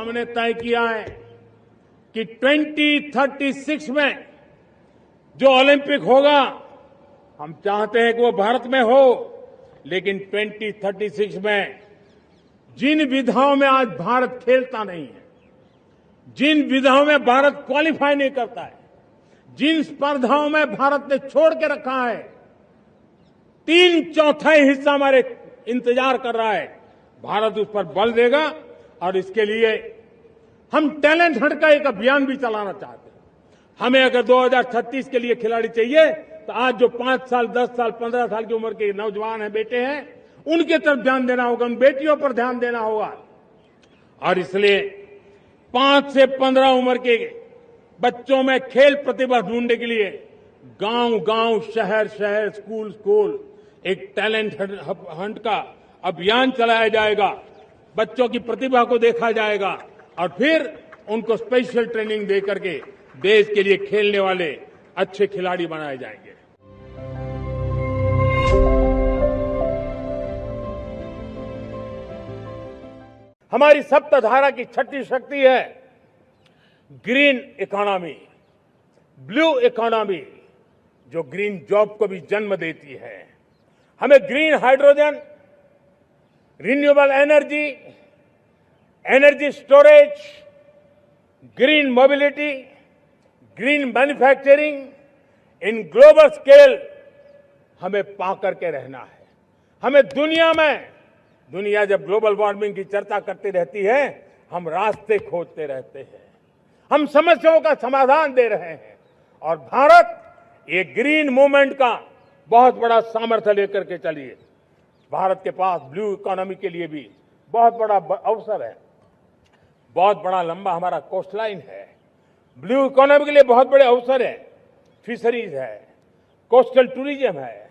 हमने तय किया है कि 2036 में जो ओलंपिक होगा, हम चाहते हैं कि वो भारत में हो, लेकिन 2036 में जिन विधाओं में आज भारत खेलता नहीं है, जिन विधाओं में भारत क्वालिफाई नहीं करता है, जिन स्पर्धाओं में भारत ने छोड़ के रखा है, 3/4 हिस्सा हमारे इंतजार कर रहा है। भारत उस पर बल देगा और इसके लिए हम टैलेंट हंट का एक अभियान भी चलाना चाहते हैं। हमें अगर 2036 के लिए खिलाड़ी चाहिए तो आज जो 5 साल, 10 साल, 15 साल की उम्र के नौजवान हैं, बेटे हैं, उनके तरफ ध्यान देना होगा, उन बेटियों पर ध्यान देना होगा। और इसलिए 5 से 15 उम्र के बच्चों में खेल प्रतिभा ढूंढने के लिए गांव गांव, शहर शहर, स्कूल स्कूल एक टैलेंट हंट का अभियान चलाया जाएगा। बच्चों की प्रतिभा को देखा जाएगा और फिर उनको स्पेशल ट्रेनिंग दे करके देश के लिए खेलने वाले अच्छे खिलाड़ी बनाए जाएंगे। हमारी सप्तधारा की छठी शक्ति है ग्रीन इकोनॉमी, ब्लू इकोनॉमी, जो ग्रीन जॉब को भी जन्म देती है। हमें green hydrogen, renewable energy, energy storage, green mobility, green manufacturing in global scale हमें पा करके रहना है। हमें दुनिया जब ग्लोबल वार्मिंग की चर्चा करती रहती है, हम रास्ते खोजते रहते हैं, हम समस्याओं का समाधान दे रहे हैं। और भारत ये ग्रीन मूवमेंट का बहुत बड़ा सामर्थ्य लेकर के चलिए। भारत के पास ब्लू इकोनॉमी के लिए भी बहुत बड़ा अवसर है। बहुत बड़ा लंबा हमारा कोस्ट लाइन है। ब्लू इकोनॉमी के लिए बहुत बड़े अवसर है। फिशरीज है, कोस्टल टूरिज्म है,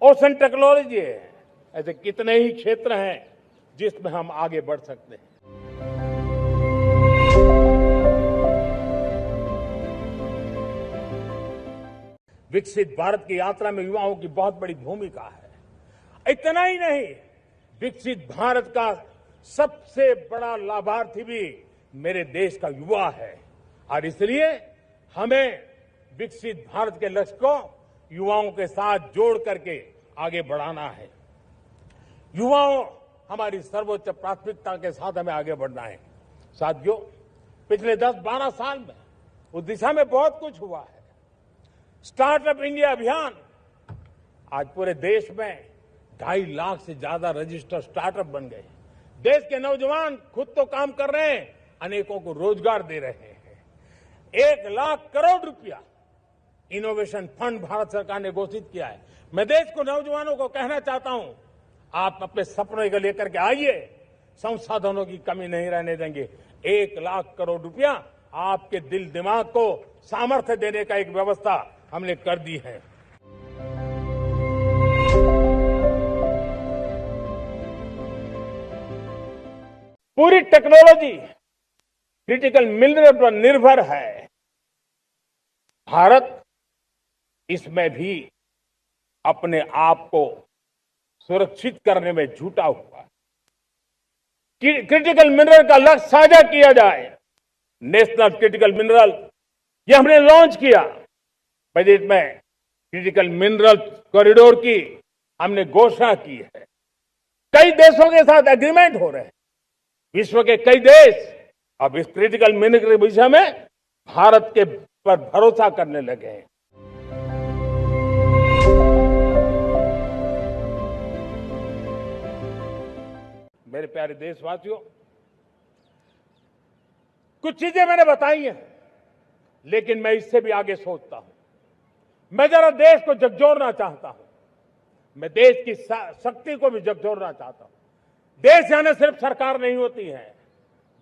ओशन टेक्नोलॉजी है। ऐसे कितने ही क्षेत्र हैं जिसमें हम आगे बढ़ सकते हैं। विकसित भारत की यात्रा में युवाओं की बहुत बड़ी भूमिका है। इतना ही नहीं, विकसित भारत का सबसे बड़ा लाभार्थी भी मेरे देश का युवा है। और इसलिए हमें विकसित भारत के लक्ष्य को युवाओं के साथ जोड़ करके आगे बढ़ाना है। युवाओं हमारी सर्वोच्च प्राथमिकता के साथ हमें आगे बढ़ना है। साथियों, पिछले 10-12 साल में उस दिशा में बहुत कुछ हुआ है। स्टार्टअप इंडिया अभियान, आज पूरे देश में 2.5 लाख से ज्यादा रजिस्टर्ड स्टार्टअप बन गए। देश के नौजवान खुद तो काम कर रहे हैं, अनेकों को रोजगार दे रहे हैं। 1 लाख करोड़ रुपया इनोवेशन फंड भारत सरकार ने घोषित किया है। मैं देश को, नौजवानों को कहना चाहता हूं, आप अपने सपनों को लेकर के आइए, संसाधनों की कमी नहीं रहने देंगे। 1 लाख करोड़ रुपया आपके दिल दिमाग को सामर्थ्य देने का एक व्यवस्था हमने कर दी है। पूरी टेक्नोलॉजी क्रिटिकल मिनरल पर निर्भर है। भारत इसमें भी अपने आप को सुरक्षित करने में जुटा हुआ है। क्रिटिकल मिनरल का लक्ष्य साझा किया जाए। नेशनल क्रिटिकल मिनरल ये हमने लॉन्च किया। बजट में क्रिटिकल मिनरल कॉरिडोर की हमने घोषणा की है। कई देशों के साथ एग्रीमेंट हो रहे हैं। विश्व के कई देश अब इस क्रिटिकल मिनरल के विषय में भारत के पर भरोसा करने लगे हैं। मेरे प्यारे देशवासियों, कुछ चीजें मैंने बताई हैं, लेकिन मैं इससे भी आगे सोचता हूं। मैं जरा देश को झकझोरना चाहता हूं। मैं देश की शक्ति को भी झकझोरना चाहता हूं। देश यानी सिर्फ सरकार नहीं होती है,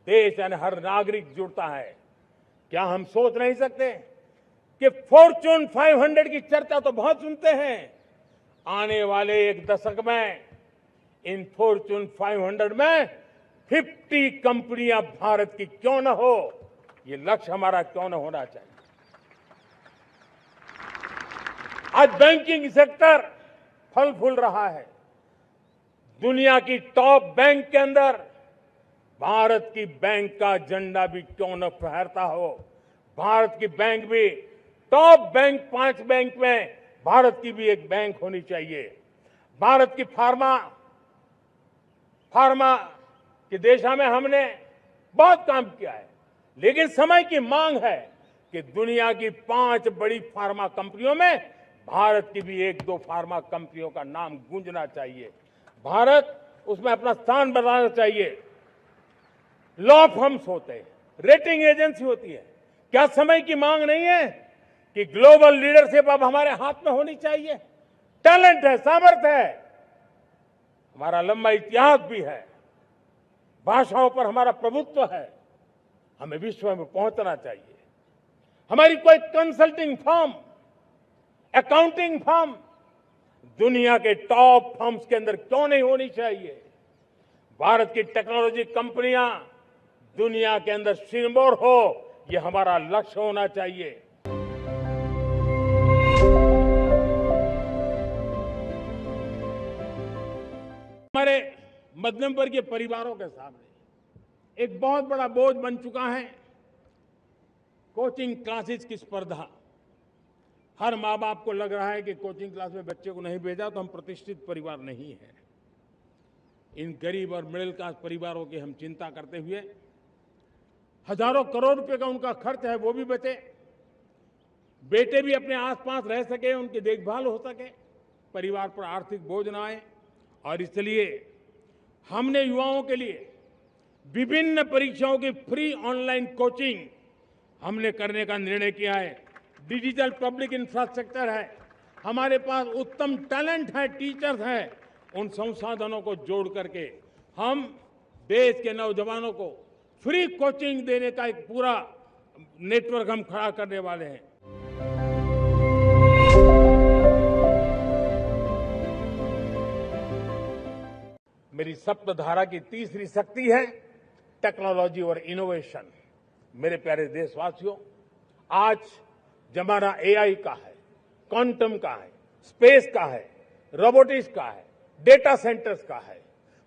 देश यानी हर नागरिक जुड़ता है। क्या हम सोच नहीं सकते कि फॉर्च्यून 500 की चर्चा तो बहुत सुनते हैं। आने वाले एक दशक में इन फॉर्च्यून 500 में 50 कंपनियां भारत की क्यों न हो, ये लक्ष्य हमारा क्यों न होना चाहिए। आज बैंकिंग सेक्टर फल फूल रहा है। दुनिया की टॉप बैंक के अंदर भारत की बैंक का झंडा भी क्यों न फहरता हो, भारत की बैंक भी टॉप बैंक 5 बैंक में भारत की भी एक बैंक होनी चाहिए। भारत की फार्मा की दिशा में हमने बहुत काम किया है, लेकिन समय की मांग है कि दुनिया की 5 बड़ी फार्मा कंपनियों में भारत की भी 1-2 फार्मा कंपनियों का नाम गूंजना चाहिए। भारत उसमें अपना स्थान बनाना चाहिए। लॉ फर्म्स होते हैं, रेटिंग एजेंसी होती है। क्या समय की मांग नहीं है कि ग्लोबल लीडरशिप अब हमारे हाथ में होनी चाहिए? टैलेंट है, सामर्थ्य है, हमारा लंबा इतिहास भी है, भाषाओं पर हमारा प्रभुत्व है, हमें विश्व में पहुंचना चाहिए। हमारी कोई कंसल्टिंग फर्म, अकाउंटिंग फर्म दुनिया के टॉप फर्म्स के अंदर क्यों नहीं होनी चाहिए? भारत की टेक्नोलॉजी कंपनियां दुनिया के अंदर सिरमौर हो, यह हमारा लक्ष्य होना चाहिए। हमारे मध्यम वर्गीय परिवारों के सामने एक बहुत बड़ा बोझ बन चुका है कोचिंग क्लासेस की स्पर्धा। हर माँ बाप को लग रहा है कि कोचिंग क्लास में बच्चे को नहीं भेजा तो हम प्रतिष्ठित परिवार नहीं है। इन गरीब और मिडिल क्लास परिवारों की हम चिंता करते हुए हजारों करोड़ रुपए का उनका खर्च है वो भी बचे, बेटे भी अपने आसपास रह सके, उनकी देखभाल हो सके, परिवार पर आर्थिक बोझ न आए। और इसलिए हमने युवाओं के लिए विभिन्न परीक्षाओं की फ्री ऑनलाइन कोचिंग हमने करने का निर्णय किया है। डिजिटल पब्लिक इंफ्रास्ट्रक्चर है, हमारे पास उत्तम टैलेंट है, टीचर्स हैं, उन संसाधनों को जोड़ करके हम देश के नौजवानों को फ्री कोचिंग देने का एक पूरा नेटवर्क हम खड़ा करने वाले हैं। मेरी सप्तधारा की तीसरी शक्ति है टेक्नोलॉजी और इनोवेशन। मेरे प्यारे देशवासियों, आज जमाना एआई का है, क्वांटम का है, स्पेस का है, रोबोटिक्स का है, डेटा सेंटर्स का है।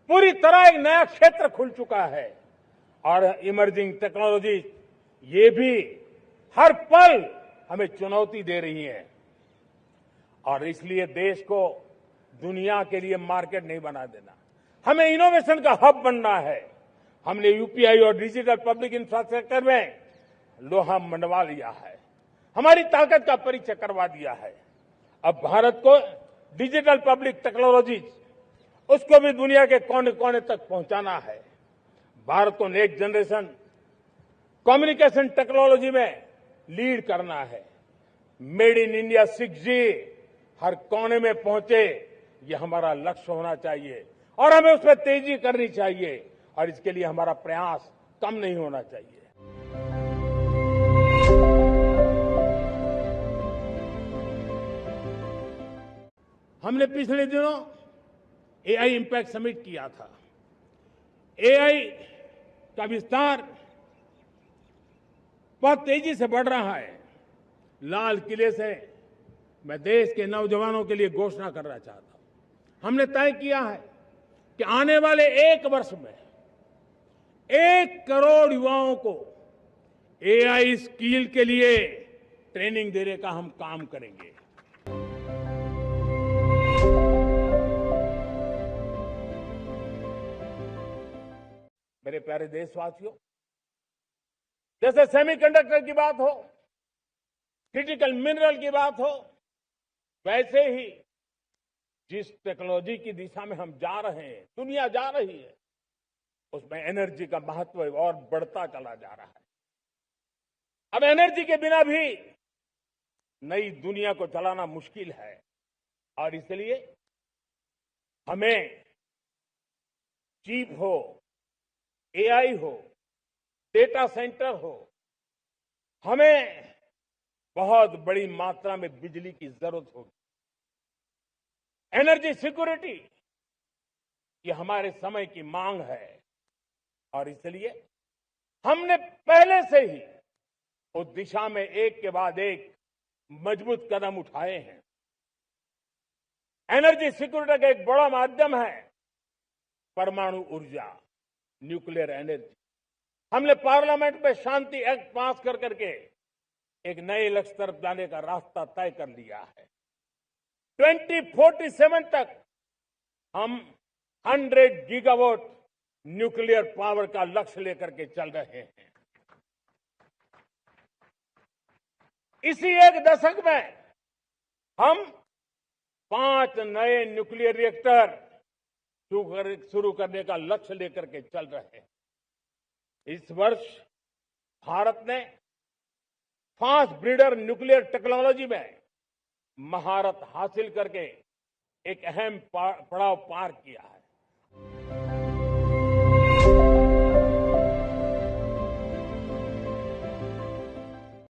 पूरी तरह एक नया क्षेत्र खुल चुका है और इमर्जिंग टेक्नोलॉजी ये भी हर पल हमें चुनौती दे रही है। और इसलिए देश को दुनिया के लिए मार्केट नहीं बना देना, हमें इनोवेशन का हब बनना है। हमने यूपीआई और डिजिटल पब्लिक इंफ्रास्ट्रक्चर में लोहा मनवा लिया है, हमारी ताकत का परिचय करवा दिया है। अब भारत को डिजिटल पब्लिक टेक्नोलॉजी उसको भी दुनिया के कोने कोने तक पहुंचाना है। भारत को नेक्स्ट जनरेशन कम्युनिकेशन टेक्नोलॉजी में लीड करना है। मेड इन इंडिया 6G हर कोने में पहुंचे, ये हमारा लक्ष्य होना चाहिए और हमें उसमें तेजी करनी चाहिए और इसके लिए हमारा प्रयास कम नहीं होना चाहिए। हमने पिछले दिनों एआई इंपैक्ट समिट किया था। एआई का विस्तार बहुत तेजी से बढ़ रहा है। लाल किले से मैं देश के नौजवानों के लिए घोषणा करना चाहता हूं। हमने तय किया है कि आने वाले 1 वर्ष में 1 करोड़ युवाओं को एआई स्किल के लिए ट्रेनिंग देने का हम काम करेंगे। मेरे प्यारे देशवासियों, जैसे सेमीकंडक्टर की बात हो, क्रिटिकल मिनरल की बात हो, वैसे ही जिस टेक्नोलॉजी की दिशा में हम जा रहे हैं, दुनिया जा रही है, उसमें एनर्जी का महत्व और बढ़ता चला जा रहा है। अब एनर्जी के बिना भी नई दुनिया को चलाना मुश्किल है और इसलिए हमें चिप हो, एआई हो, डेटा सेंटर हो, हमें बहुत बड़ी मात्रा में बिजली की जरूरत होगी। एनर्जी सिक्योरिटी ये हमारे समय की मांग है और इसलिए हमने पहले से ही उस दिशा में एक के बाद एक मजबूत कदम उठाए हैं। एनर्जी सिक्योरिटी का एक बड़ा माध्यम है परमाणु ऊर्जा। Nuclear energy. हमने पार्लियामेंट में शांति एक्ट पास कर करके एक नए लक्ष्य तरफ जाने का रास्ता तय कर लिया है। 2047 तक हम 100 गीगावाट न्यूक्लियर पावर का लक्ष्य लेकर के चल रहे हैं। इसी एक दशक में हम 5 नए न्यूक्लियर रिएक्टर शुरू करने का लक्ष्य लेकर के चल रहे हैं। इस वर्ष भारत ने फास्ट ब्रीडर न्यूक्लियर टेक्नोलॉजी में महारत हासिल करके एक अहम पड़ाव पार किया है।